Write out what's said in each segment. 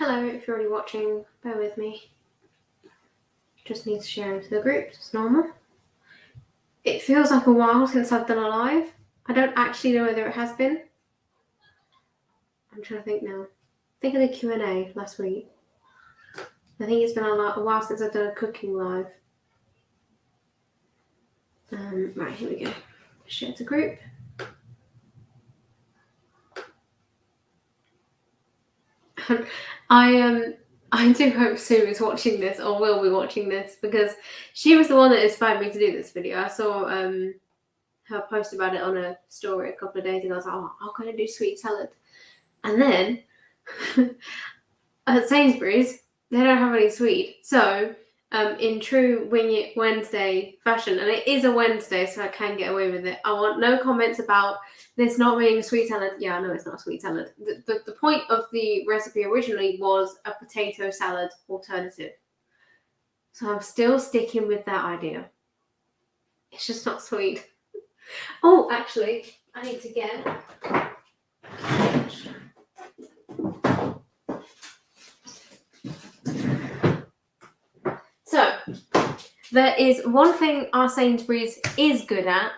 Hello, if you're already watching, bear with me. Just need to share into the group, it's normal. It feels like a while since I've done a live. I don't actually know whether it has been. I'm trying to think now. Think of the Q&A last week. I think it's been a while since I've done a cooking live. Right, here we go. Share to group. I do hope Sue is watching this or will be watching this because she was the one that inspired me to do this video. I saw her post about it on a story a couple of days ago. I was like, oh, I'm going to do sweet salad. And then at Sainsbury's, they don't have any sweet. So in true Wednesday fashion, and it is a Wednesday, so I can get away with it, I want no comments about this not being a sweet salad. Yeah, I know it's not a sweet salad. The point of the recipe originally was a potato salad alternative. So I'm still sticking with that idea. It's just not sweet. Oh, actually, I need to get... So, there is one thing our Sainsbury's is good at,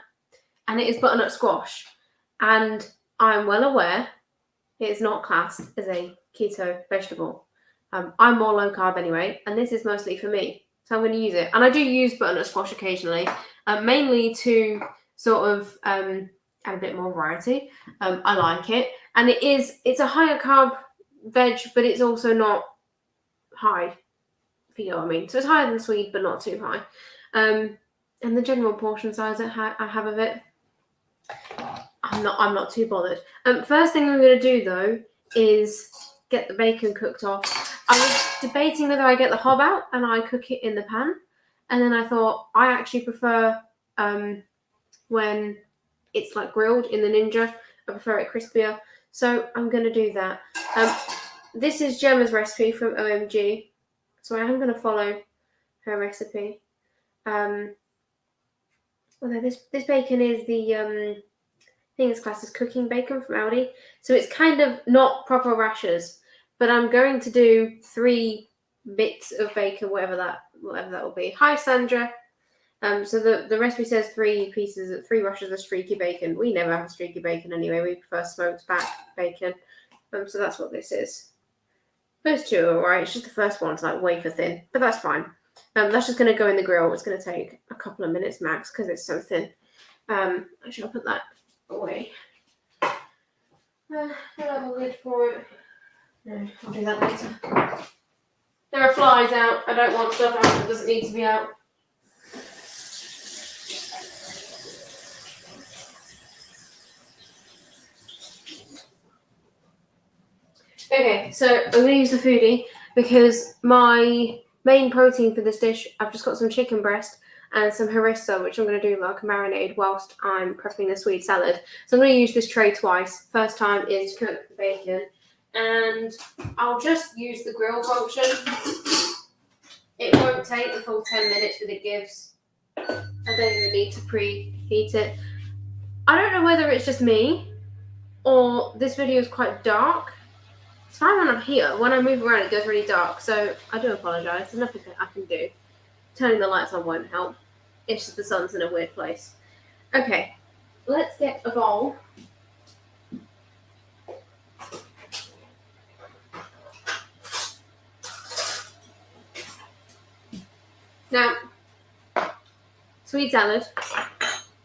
and it is butternut squash. And I'm well aware it is not classed as a keto vegetable. I'm more low carb anyway, and this is mostly for me. So I'm going to use it. And I do use butternut squash occasionally, mainly to sort of add a bit more variety. I like it. And it's a higher carb veg, but it's also not high, if you know what I mean. So it's higher than Swede, but not too high. And the general portion size I have of it, I'm not too bothered. First thing I'm going to do though is get the bacon cooked off. I was debating whether I get the hob out and I cook it in the pan, and then I thought I actually prefer when it's like grilled in the Ninja. I prefer it crispier, so I'm going to do that. This is Gemma's recipe from OMG, so I am going to follow her recipe. Although this bacon is the I think it's classed as cooking bacon from Aldi. So it's kind of not proper rashers, but I'm going to do 3 bits of bacon, whatever that will be. Hi, Sandra. So the recipe says 3 rashers of streaky bacon. We never have streaky bacon anyway. We prefer smoked back bacon. So that's what this is. Those 2 are alright. It's just the first one's like wafer thin, but that's fine. That's just going to go in the grill. It's going to take a couple of minutes max because it's so thin. Actually, I'll put that away. I'll have a lid for it. No, I'll do that later. There are flies out. I don't want stuff out that doesn't need to be out. Okay, so I'm going to use the foodie because my main protein for this dish, I've just got some chicken breast and some harissa, which I'm going to do like a marinade whilst I'm prepping the sweet salad. So I'm going to use this tray twice. First time is to cook the bacon, and I'll just use the grill function. It won't take the full 10 minutes that it gives. I don't even need to preheat it. I don't know whether it's just me or this video is quite dark. It's fine when I'm here. When I move around, it goes really dark. So I do apologise. There's nothing I can do. Turning the lights on won't help. It's just the sun's in a weird place. Okay, let's get a bowl. Now, sweet salad,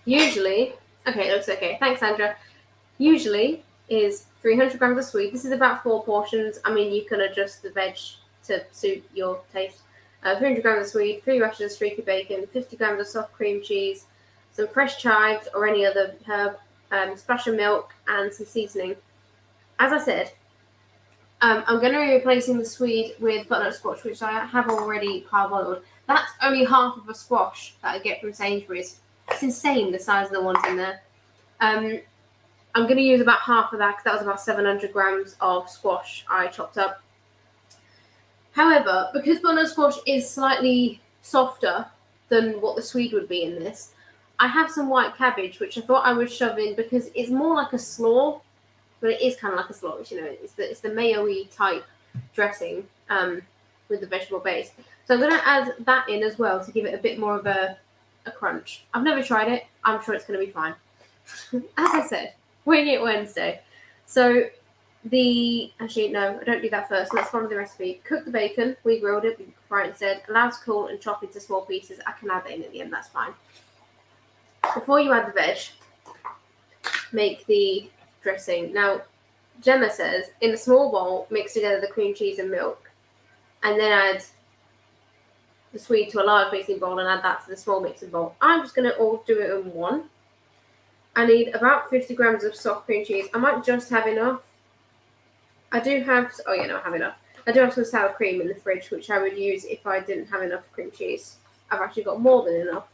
usually, okay, it looks okay. Thanks, Sandra. Usually is 300 grams of sweet. This is about 4 portions. I mean, you can adjust the veg to suit your taste. 300 grams of sweet, 3 rashers of streaky bacon, 50 grams of soft cream cheese, some fresh chives or any other herb, splash of milk, and some seasoning. As I said, I'm going to be replacing the Swede with butternut squash, which I have already parboiled. That's only half of a squash that I get from Sainsbury's. It's insane, the size of the ones in there. I'm going to use about half of that because that was about 700 grams of squash I chopped up. However, because butternut squash is slightly softer than what the Swede would be in this, I have some white cabbage, which I thought I would shove in because it's more like a slaw, but it is kind of like a slaw, you know, it's the mayo-y type dressing with the vegetable base. So I'm going to add that in as well to give it a bit more of a crunch. I've never tried it. I'm sure it's going to be fine. As I said, wing it Wednesday. So actually no, I don't do that first. Let's follow the recipe. Cook the bacon. We grilled it. We fry it instead. Allow it to cool and chop into small pieces. I can add that in at the end. That's fine. Before you add the veg, make the dressing. Now, Gemma says in a small bowl, mix together the cream cheese and milk, and then add the Swede to a large mixing bowl and add that to the small mixing bowl. I'm just going to all do it in one. I need about 50 grams of soft cream cheese. I might just have enough. I do have, oh yeah, no, I have enough. I do have some sour cream in the fridge, which I would use if I didn't have enough cream cheese. I've actually got more than enough.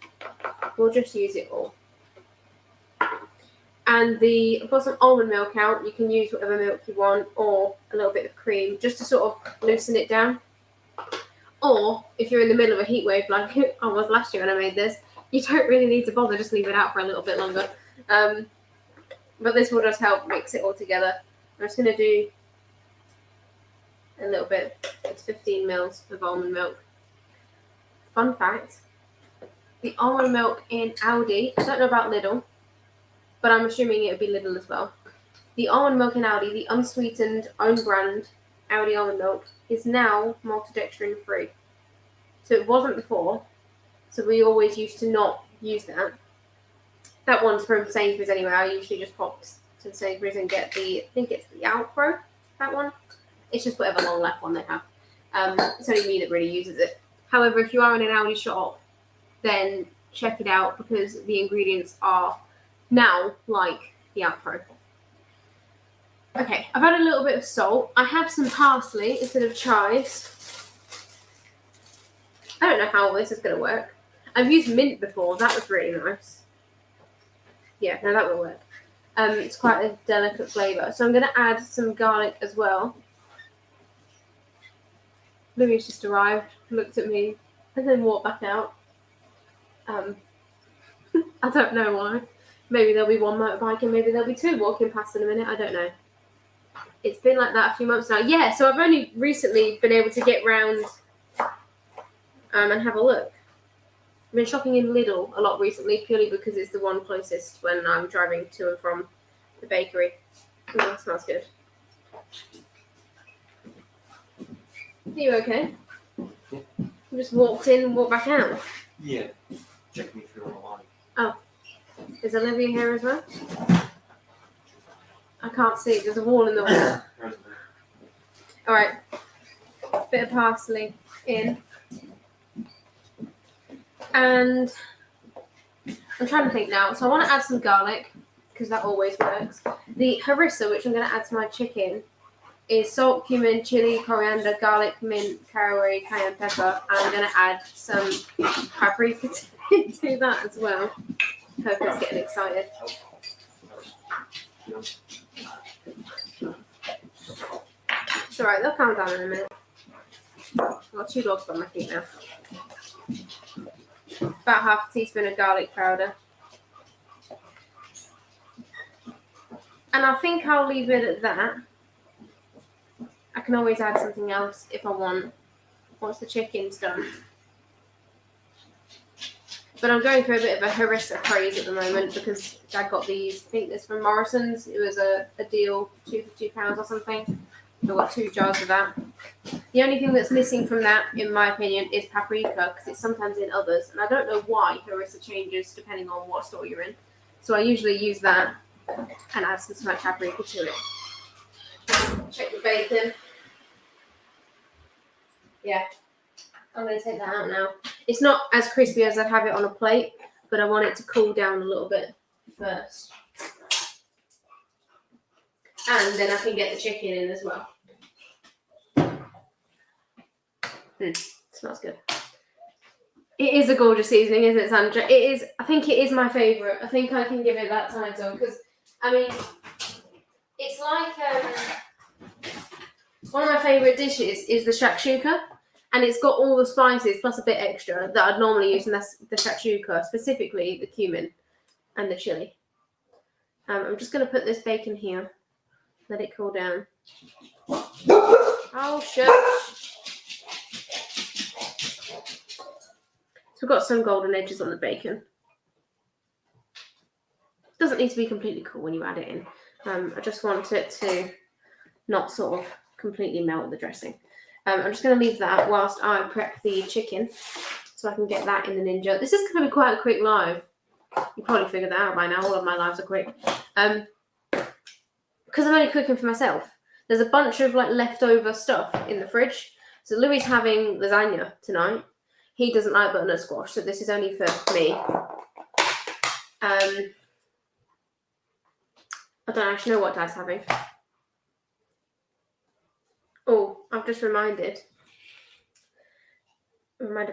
We'll just use it all. And I've got some almond milk out. You can use whatever milk you want, or a little bit of cream, just to sort of loosen it down. Or if you're in the middle of a heat wave like I was last year when I made this, you don't really need to bother, just leave it out for a little bit longer. But this will just help mix it all together. I'm just going to do a little bit. It's 15 mils of almond milk. Fun fact, the almond milk in Aldi, I don't know about Lidl, but I'm assuming it would be Lidl as well. The almond milk in Aldi, the unsweetened own brand Aldi almond milk, is now maltodextrin free. So it wasn't before, so we always used to not use that. That one's from Sainsbury's anyway. I usually just pop to Sainsbury's and get I think it's the Alpro, that one. It's just whatever long left one they have. It's only me that really uses it. However, if you are in an Aldi shop, then check it out because the ingredients are now like the Alpro. Okay, I've added a little bit of salt. I have some parsley instead of chives. I don't know how this is going to work. I've used mint before. That was really nice. Yeah, no, that will work. It's quite a delicate flavour. So I'm going to add some garlic as well. Louis just arrived, looked at me, and then walked back out. I don't know why. Maybe there'll be one motorbike and maybe there'll be two walking past in a minute. I don't know. It's been like that a few months now. Yeah, so I've only recently been able to get round and have a look. I've been shopping in Lidl a lot recently, purely because it's the one closest when I'm driving to and from the bakery. Oh, that smells good. Are you okay? Yeah. You just walked in and walked back out? Yeah. Check me through online. Oh. Is Olivia here as well? I can't see. There's a wall in the way. Alright. Bit of parsley in. And I'm trying to think now. So I want to add some garlic because that always works. The harissa, which I'm going to add to my chicken, is salt, cumin, chili, coriander, garlic, mint, caraway, cayenne pepper. And I'm going to add some paprika to that as well. Purple's getting excited. It's alright, they'll calm down in a minute. I've got 2 dogs by my feet now. About half a teaspoon of garlic powder. And I think I'll leave it at that. I can always add something else if I want, once the chicken's done. But I'm going through a bit of a harissa craze at the moment because Dad got these, I think this from Morrison's. It was a deal, 2 for £2 or something. I've got 2 jars of that. The only thing that's missing from that, in my opinion, is paprika because it's sometimes in others. And I don't know why harissa changes depending on what store you're in. So I usually use that and add some smoked paprika to it. Check the bacon. Yeah. I'm going to take that out now. It's not as crispy as I'd have it on a plate, but I want it to cool down a little bit first. And then I can get the chicken in as well. Smells good. It is a gorgeous seasoning, isn't it, Sandra? It is. I think it is my favourite. I think I can give it that title because, I mean, it's like one of my favourite dishes is the shakshuka. And it's got all the spices plus a bit extra that I'd normally use in the shakshuka, specifically the cumin and the chili. I'm just going to put this bacon here, let it cool down. Oh, shush. So we've got some golden edges on the bacon. Doesn't need to be completely cool when you add it in. I just want it to not sort of completely melt the dressing. I'm just going to leave that whilst I prep the chicken so I can get that in the Ninja. This is going to be quite a quick live. You probably figured that out by now. All of my lives are quick. Because I'm only cooking for myself. There's a bunch of like leftover stuff in the fridge. So Louis having lasagna tonight. He doesn't like butternut squash, so this is only for me. I don't actually know what Dad's having. Oh, I've just reminded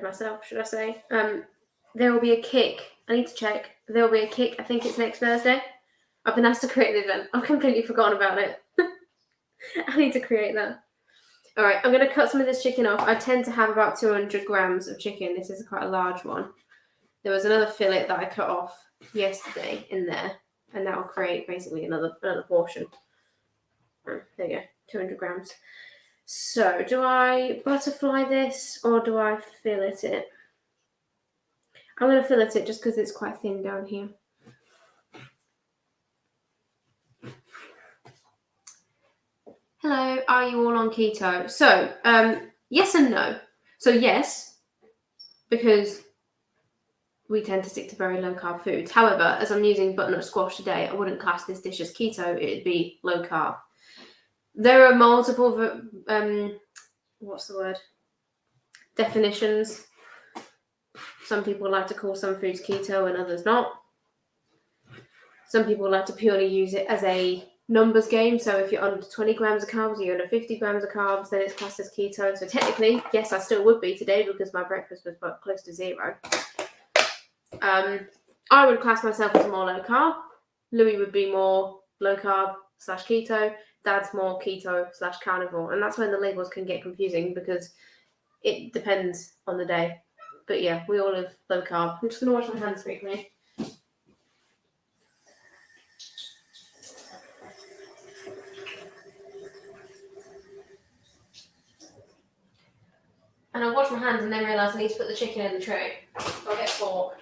myself, should I say. There will be a kick. I need to check. There will be a kick. I think it's next Thursday. I've been asked to create the event. I've completely forgotten about it. I need to create that. All right, I'm going to cut some of this chicken off. I tend to have about 200 grams of chicken. This is quite a large one. There was another fillet that I cut off yesterday in there, and that will create basically another portion. There you go, 200 grams. So, do I butterfly this or do I fillet it? I'm going to fillet it just because it's quite thin down here. Hello, are you all on keto? So, yes and no. So, yes, because we tend to stick to very low carb foods. However, as I'm using butternut squash today, I wouldn't class this dish as keto. It'd be low carb. There are multiple, definitions. Some people like to call some foods keto and others not. Some people like to purely use it as a numbers game. So if you're under 20 grams of carbs or you're under 50 grams of carbs, then it's classed as keto. So technically, yes, I still would be today because my breakfast was close to 0. I would class myself as more low carb. Louis would be more low carb / keto. Dad's more keto / carnivore. And that's when the labels can get confusing because it depends on the day. But yeah, we all live low carb. I'm just going to wash my hands quickly. And I washed my hands and then realised I need to put the chicken in the tray. So I'll get a fork.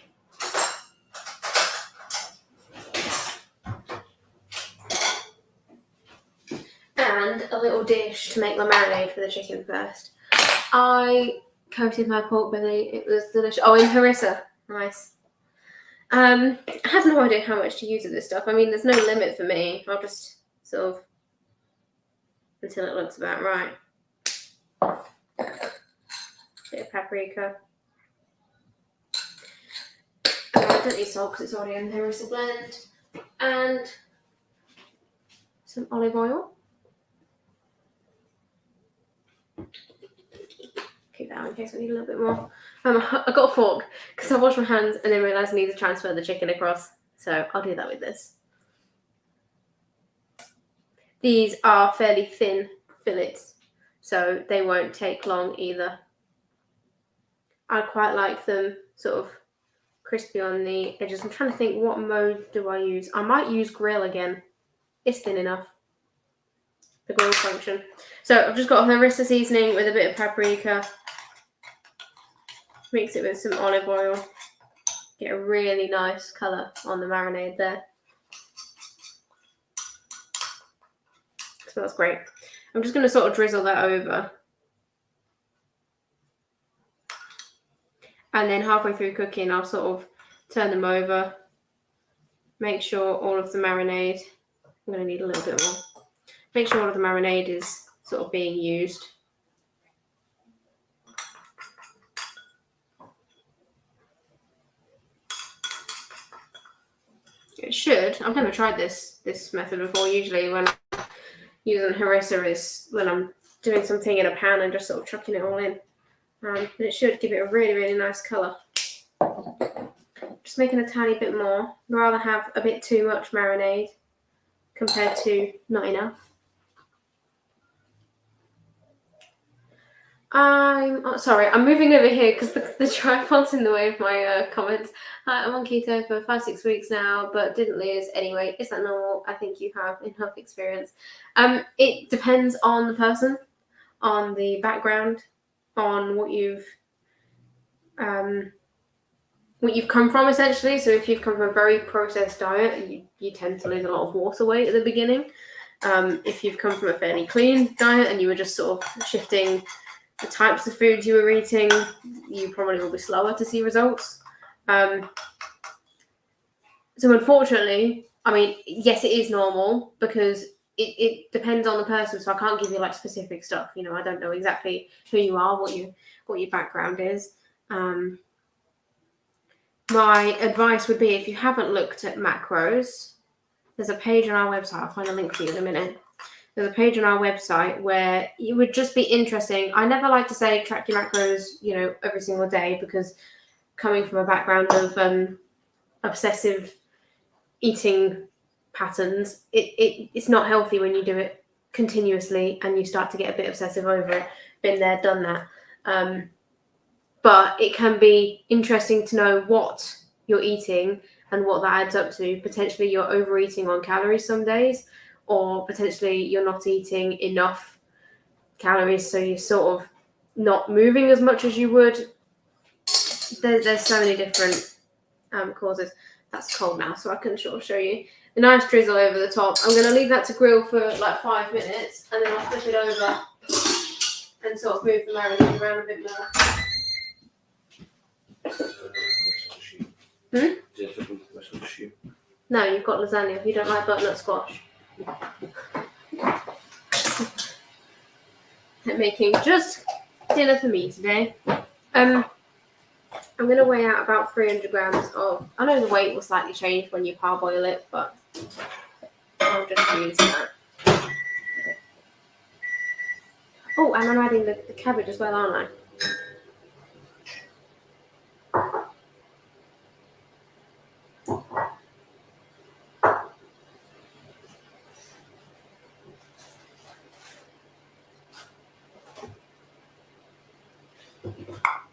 And a little dish to make my marinade for the chicken first. I coated my pork belly. It was delicious. Oh, in harissa. Nice. I have no idea how much to use of this stuff. I mean, there's no limit for me. I'll just sort of until it looks about right. Bit of paprika. I don't need salt because it's already in the harissa blend. And some olive oil. Keep that in case we need a little bit more. I got a fork because I washed my hands and then realised I need to transfer the chicken across. So I'll do that with this. These are fairly thin fillets, so they won't take long either. I quite like them sort of crispy on the edges. I'm trying to think, what mode do I use? I might use grill again. It's thin enough. The grill function. So I've just got harissa seasoning with a bit of paprika. Mix it with some olive oil. Get a really nice colour on the marinade there. Smells great. I'm just going to sort of drizzle that over. And then halfway through cooking, I'll sort of turn them over. Make sure all of the marinade, I'm going to need a little bit more. Make sure all of the marinade is sort of being used. It should. I've never tried this method before. Usually when I'm using harissa is when I'm doing something in a pan and just sort of chucking it all in. But it should give it a really, really nice colour. Just making a tiny bit more. I'd rather have a bit too much marinade compared to not enough. I'm moving over here because the tripod's in the way of my comments. I'm on keto for 5-6 weeks now, but didn't lose any weight. Is that normal? I think you have enough experience. It depends on the person. on the background, on what you've come from, essentially. So if you've come from a very processed diet, you tend to lose a lot of water weight at the beginning. If you've come from a fairly clean diet and you were just sort of shifting the types of foods you were eating, you probably will be slower to see results. So unfortunately, I mean, yes, it is normal because it depends on the person. So I can't give you like specific stuff. You know, I don't know exactly who you are, what your background is. My advice would be, if you haven't looked at macros, there's a page on our website. I'll find a link for you in a minute. There's a page on our website where it would just be interesting. I never like to say track your macros, you know, every single day, because coming from a background of obsessive eating patterns, it's not healthy when you do it continuously and you start to get a bit obsessive over it. Been there, done that. But it can be interesting to know what you're eating and what that adds up to. Potentially you're overeating on calories some days, or potentially you're not eating enough calories, so you're sort of not moving as much as you would. There's so many different causes. That's cold now, so I can sort of show you. The nice drizzle over the top. I'm going to leave that to grill for like 5 minutes, and then I'll flip it over and sort of move the marinade around a bit more. No, you've got lasagna. You don't like butternut squash. I'm making just dinner for me today. I'm going to weigh out about 300 grams of... I know the weight will slightly change when you parboil it, but I'll just use that. Oh, and I'm adding the cabbage as well, aren't I?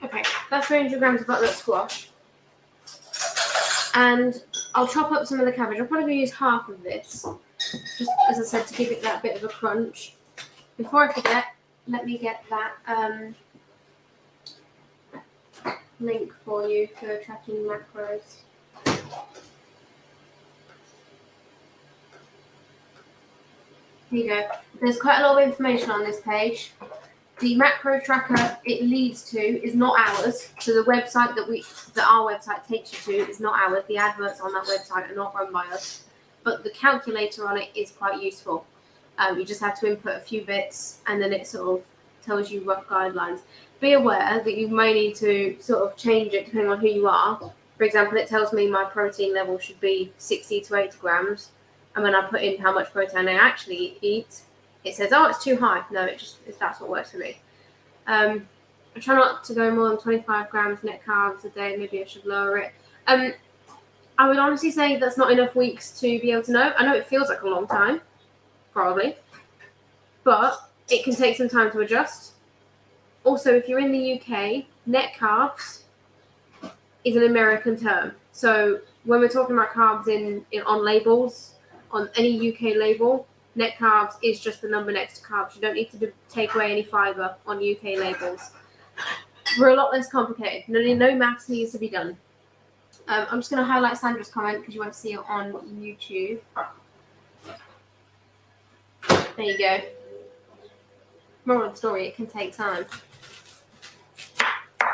Okay, that's 300 grams of butternut squash. And I'll chop up some of the cabbage. I'll probably use half of this, just as I said, to give it that bit of a crunch. Before I forget, let me get that link for you for tracking macros. Here you go. There's quite a lot of information on this page. The macro tracker it leads to is not ours. So the website that our website takes you to is not ours. The adverts on that website are not run by us. But the calculator on it is quite useful. You just have to input a few bits, and then it sort of tells you rough guidelines. Be aware that you may need to sort of change it depending on who you are. For example, it tells me my protein level should be 60 to 80 grams. And when I put in how much protein I actually eat, it says, oh, it's too high. No, that's what works for me. I try not to go more than 25 grams net carbs a day. Maybe I should lower it. I would honestly say that's not enough weeks to be able to know. I know it feels like a long time, probably, but it can take some time to adjust. Also, if you're in the UK, net carbs is an American term. So when we're talking about carbs on labels, on any UK label, net carbs is just the number next to carbs. You don't need to take away any fibre on UK labels. We're a lot less complicated. No maths needs to be done. I'm just going to highlight Sandra's comment because you won't see it on YouTube. There you go. Moral of the story, it can take time.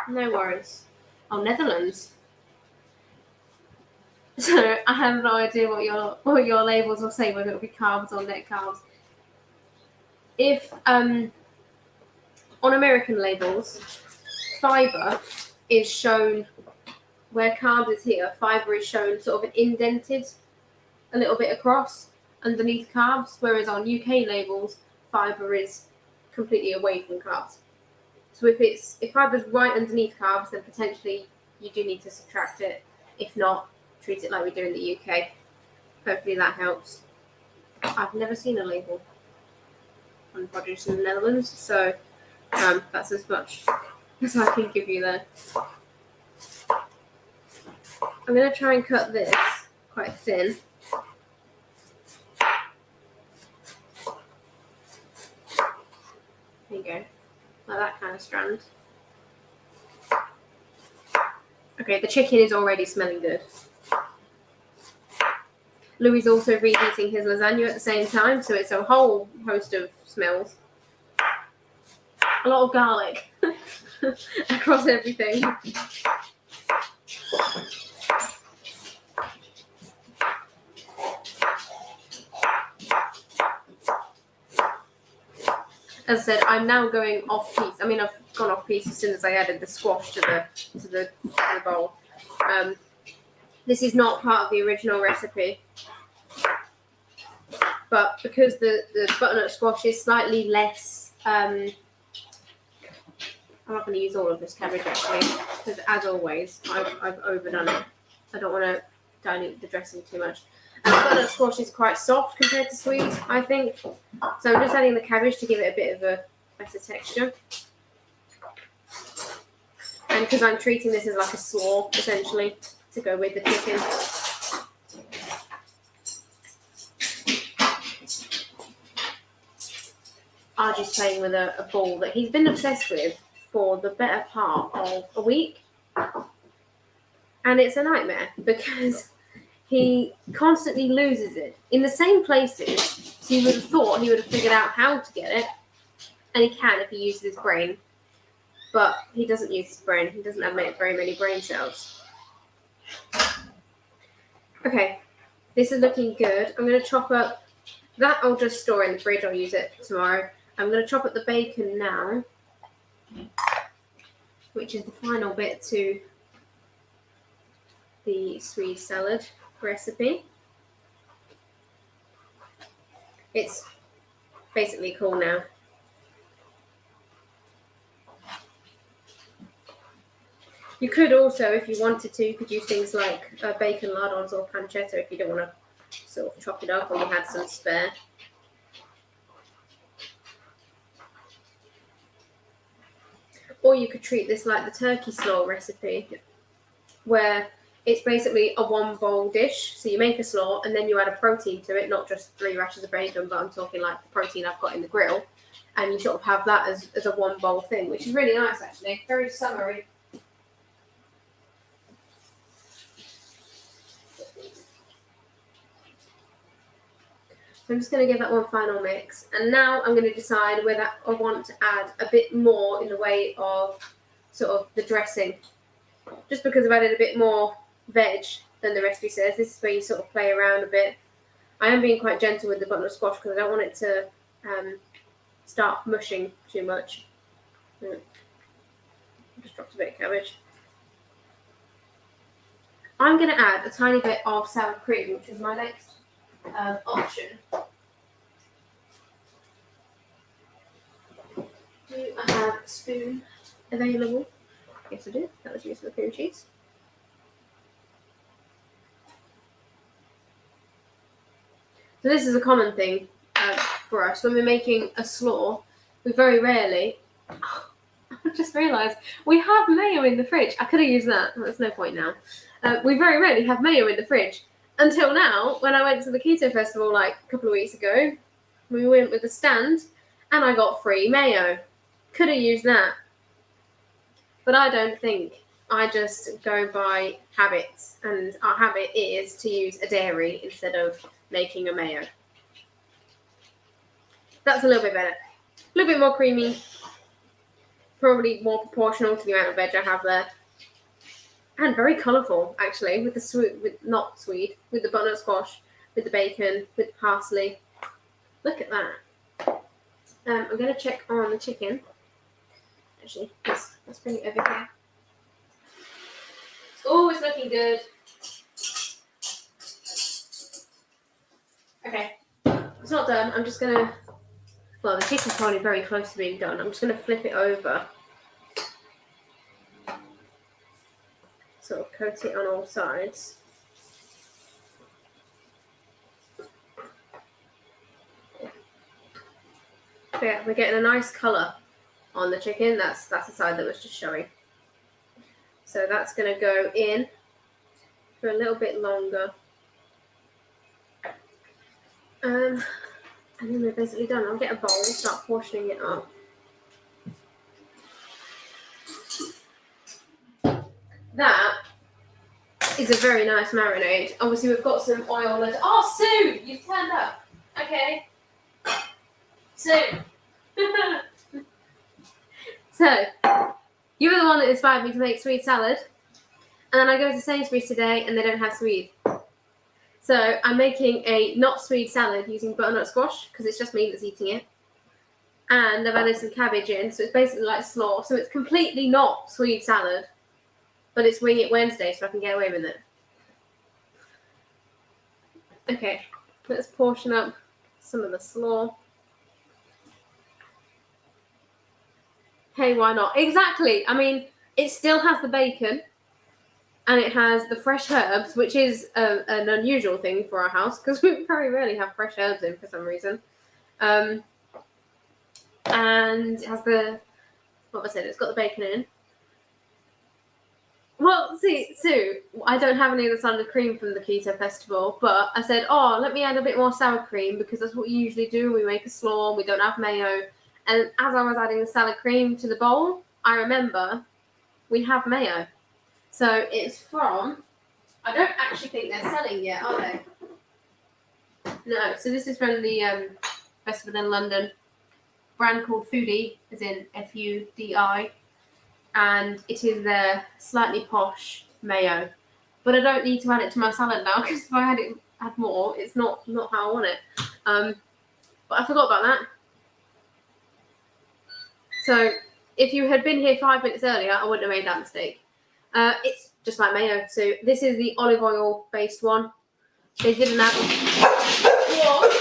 No worries. Oh, Netherlands. So I have no idea what your labels will say, whether it'll be carbs or net carbs. If on American labels, fiber is shown where carbs is here, fiber is shown sort of indented a little bit across underneath carbs, whereas on UK labels, fiber is completely away from carbs. So if fiber's right underneath carbs, then potentially you do need to subtract it. If not, treat it like we do in the UK. Hopefully that helps. I've never seen a label on produce in the Netherlands, so that's as much as I can give you there. I'm going to try and cut this quite thin. There you go. strand. Okay, the chicken is already smelling good. Louis is also reheating his lasagna at the same time, so it's a whole host of smells. A lot of garlic across everything. As I said, I'm now going off piece. I mean, I've gone off piece as soon as I added the squash to the bowl. This is not part of the original recipe, but because the butternut squash is slightly less, I'm not going to use all of this cabbage actually, because as always, I've overdone it. I don't want to dilute the dressing too much. And butternut squash is quite soft compared to Swede, I think. So I'm just adding the cabbage to give it a bit of a better texture. And because I'm treating this as like a slaw, essentially, to go with the chicken. Archie's playing with a ball that he's been obsessed with for the better part of a week. And it's a nightmare because he constantly loses it in the same places. So you would have thought he would have figured out how to get it. And he can if he uses his brain. But he doesn't use his brain. He doesn't have very many brain cells. Okay, this is looking good. I'm going to chop up that. I'll just store in the fridge. I'll use it tomorrow. I'm going to chop up the bacon now, which is the final bit to the Swede salad recipe. It's basically cool now. You could also, if you wanted to, you could use things like bacon lardons or pancetta if you don't want to sort of chop it up or you had some spare. Or you could treat this like the turkey slaw recipe, where it's basically a one bowl dish. So you make a slaw and then you add a protein to it, not just 3 rashers of bacon, but I'm talking like the protein I've got in the grill. And you sort of have that as a one bowl thing, which is really nice actually. Very summery. I'm just going to give that one final mix. And now I'm going to decide whether I want to add a bit more in the way of sort of the dressing. Just because I've added a bit more veg than the recipe says. This is where you sort of play around a bit. I am being quite gentle with the butternut squash because I don't want it to start mushing too much. I just dropped a bit of cabbage. I'm going to add a tiny bit of sour cream, which is my next option. Do I have a spoon available? Yes, I do. That was used for the cream cheese. So this is a common thing for us. When we're making a slaw, we very rarely... I just realised we have mayo in the fridge. I could have used that. There's no point now. We very rarely have mayo in the fridge. Until now, when I went to the Keto Festival like a couple of weeks ago, we went with a stand and I got free mayo. Could have used that. But I don't think. I just go by habit. And our habit is to use a dairy instead of making a mayo. That's a little bit better. A little bit more creamy. Probably more proportional to the amount of veg I have there. And very colourful, actually, with the with the butternut squash, with the bacon, with the parsley. Look at that. I'm going to check on the chicken. Actually, let's bring it over here. Oh, it's looking good. Okay, it's not done. I'm just going to... Well, the chicken's probably very close to being done. I'm just going to flip it over. Sort of coat it on all sides. So yeah, we're getting a nice colour on the chicken. That's the side that was just showing. So that's going to go in for a little bit longer. And then we're basically done. I'll get a bowl, start portioning it up. that is a very nice marinade. Obviously, we've got some oil. Oh, Sue, you've turned up. Okay. Sue. So, you were the one that inspired me to make Swede salad. And then I go to Sainsbury's today and they don't have Swede. So I'm making a not Swede salad using butternut squash because it's just me that's eating it. And I've added some cabbage in, so it's basically like slaw. So it's completely not Swede salad, but it's Wing It Wednesday, so I can get away with it. Okay, let's portion up some of the slaw. Hey, why not? Exactly. I mean, it still has the bacon. And it has the fresh herbs, which is an unusual thing for our house because we very rarely have fresh herbs in for some reason. And it has what was it? It's got the bacon in. Well, see, Sue, I don't have any of the salad cream from the keto festival, but I said, oh, let me add a bit more sour cream because that's what we usually do. We make a slaw, we don't have mayo. And as I was adding the salad cream to the bowl, I remember we have mayo. So it's from, I don't actually think they're selling yet, are they? No, so this is from the festival in London. Brand called Foodie, as in Fudi, and it is their slightly posh mayo. But I don't need to add it to my salad now because if I add more, it's not how I want it. But I forgot about that. So if you had been here 5 minutes earlier, I wouldn't have made that mistake. It's just like mayo. So this is the olive oil based one. They didn't add. What?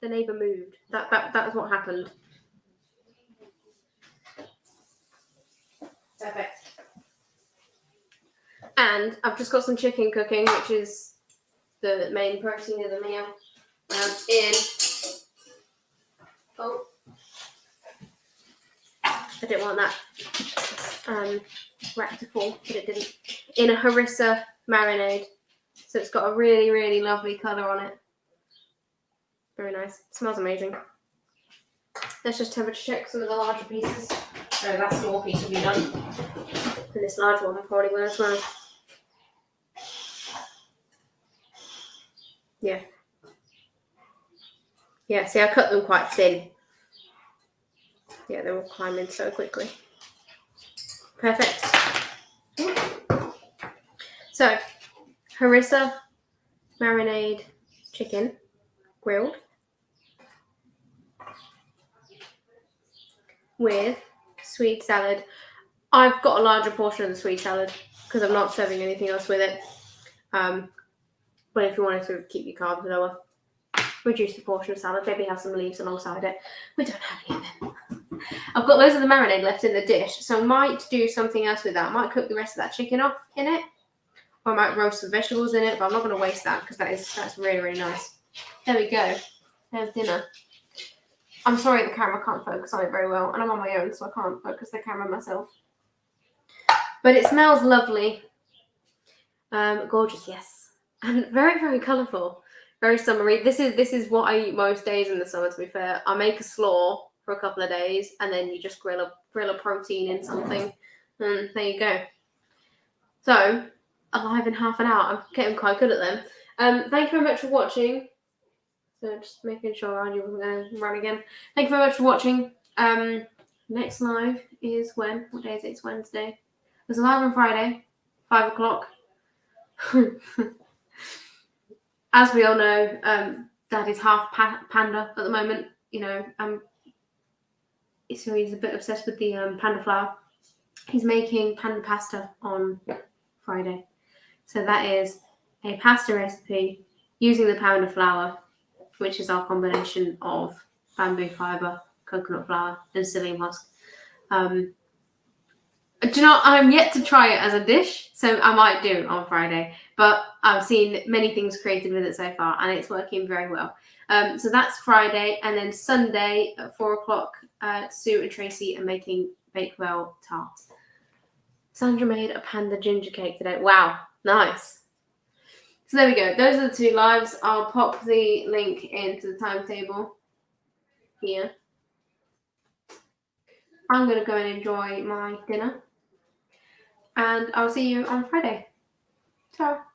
The neighbour moved. That is what happened. Perfect. And I've just got some chicken cooking, which is the main protein of the meal. I didn't want that rack to fall, but it didn't. In a harissa marinade. So it's got a really, really lovely colour on it. Very nice. It smells amazing. Let's just temperature check some of the larger pieces. So that small piece will be done. And this large one probably will as well. Yeah. Yeah, see, I cut them quite thin. Yeah, they're all climbing so quickly. Perfect. So, harissa marinade chicken, grilled, with Swede salad. I've got a larger portion of the Swede salad because I'm not serving anything else with it. But if you wanted to keep your carbs lower, reduce the portion of salad, maybe have some leaves alongside it. We don't have any of them. I've got loads of the marinade left in the dish, so I might do something else with that. I might cook the rest of that chicken off in it, or I might roast some vegetables in it, but I'm not going to waste that because that's really, really nice. There we go. There's dinner. I'm sorry the camera can't focus on it very well, and I'm on my own, so I can't focus the camera myself. But it smells lovely. Gorgeous, yes. And very, very colourful. Very summery. This is what I eat most days in the summer, to be fair. I make a slaw for a couple of days, and then you just grill a protein in something, and there you go. So, alive in half an hour. I'm getting quite good at them. Thank you very much for watching. So just making sure Arnie wasn't going to run again. Thank you very much for watching. Next live is when? What day is it? It's Wednesday. There's a live on Friday, 5 o'clock. As we all know, Dad is half panda at the moment. You know, so he's a bit obsessed with the panda flour. He's making panda pasta on Friday. So that is a pasta recipe using the panda flour, which is our combination of bamboo fibre, coconut flour, and psyllium husk. Do you know, I'm yet to try it as a dish, so I might do it on Friday. But I've seen many things created with it so far, and it's working very well. So that's Friday, and then Sunday at 4 o'clock, Sue and Tracy are making Bakewell tart. Sandra made a panda ginger cake today. Wow, nice. So there we go. Those are the two lives. I'll pop the link into the timetable here. I'm going to go and enjoy my dinner. And I'll see you on Friday. Ciao.